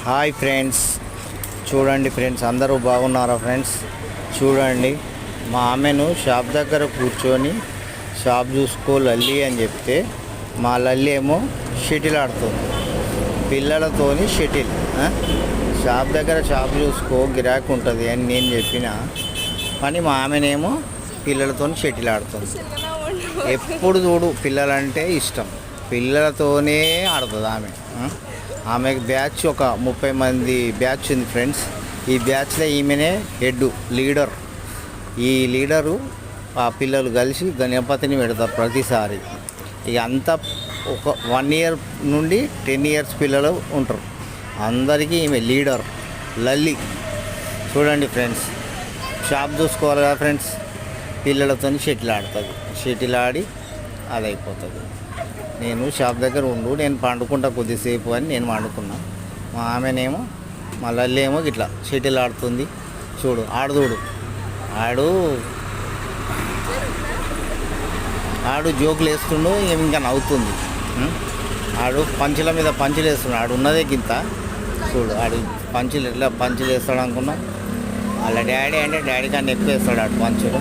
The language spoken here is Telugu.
హాయ్ ఫ్రెండ్స్, చూడండి ఫ్రెండ్స్, అందరూ బాగున్నారా ఫ్రెండ్స్? చూడండి, మా ఆమెను షాప్ దగ్గర కూర్చొని షాప్ చూసుకో లల్లి అని చెప్తే మా లల్లి ఏమో షటిల్ ఆడుతుంది పిల్లలతోని. షటిల్ షాప్ దగ్గర షాప్ చూసుకో గిరాకీ ఉంటుంది అని నేను చెప్పిన కానీ మా ఆమెనేమో పిల్లలతో షటిల్ ఆడుతుంది. ఎప్పుడు చూడు పిల్లలంటే ఇష్టం, పిల్లలతోనే ఆడుతుంది ఆమె. ఆమెకు బ్యాచ్ ఒక 30 మంది బ్యాచ్ ఉంది ఫ్రెండ్స్. ఈ బ్యాచ్లో ఈమెనే హెడ్ లీడర్. ఈ లీడరు ఆ పిల్లలు కలిసి గణపతిని పెడతారు ప్రతిసారి. ఇక అంతా ఒక 1 ఇయర్ నుండి 10 ఇయర్స్ పిల్లలు ఉంటారు. అందరికీ ఈమె లీడర్ లల్లి. చూడండి ఫ్రెండ్స్, షాప్ చూసుకోవాలి కదా ఫ్రెండ్స్, పిల్లలతో షటిల్ ఆడుతుంది. షటిల్ ఆడి అది అయిపోతుంది. నేను షాప్ దగ్గర ఉండు, నేను పండుకుంటా కొద్దిసేపు అని నేను పండుకున్నా. మా ఆమెనేమో మా లల్లి ఏమో ఇట్లా షటిల్ ఆడుతుంది. చూడు చూడు ఆడు జోకులు వేస్తుండు, ఏమి ఇంకా నవ్వుతుంది. ఆడు పంచుల మీద పంచులు వేస్తున్నాడు. ఆడు ఉన్నదే గింత. చూడు పంచులు ఎట్లా పంచులు వేస్తాడు అనుకున్నా. వాళ్ళ డాడీ అంటే డాడీ కన్నా ఎక్కువ వేస్తాడు ఆడు పంచులు.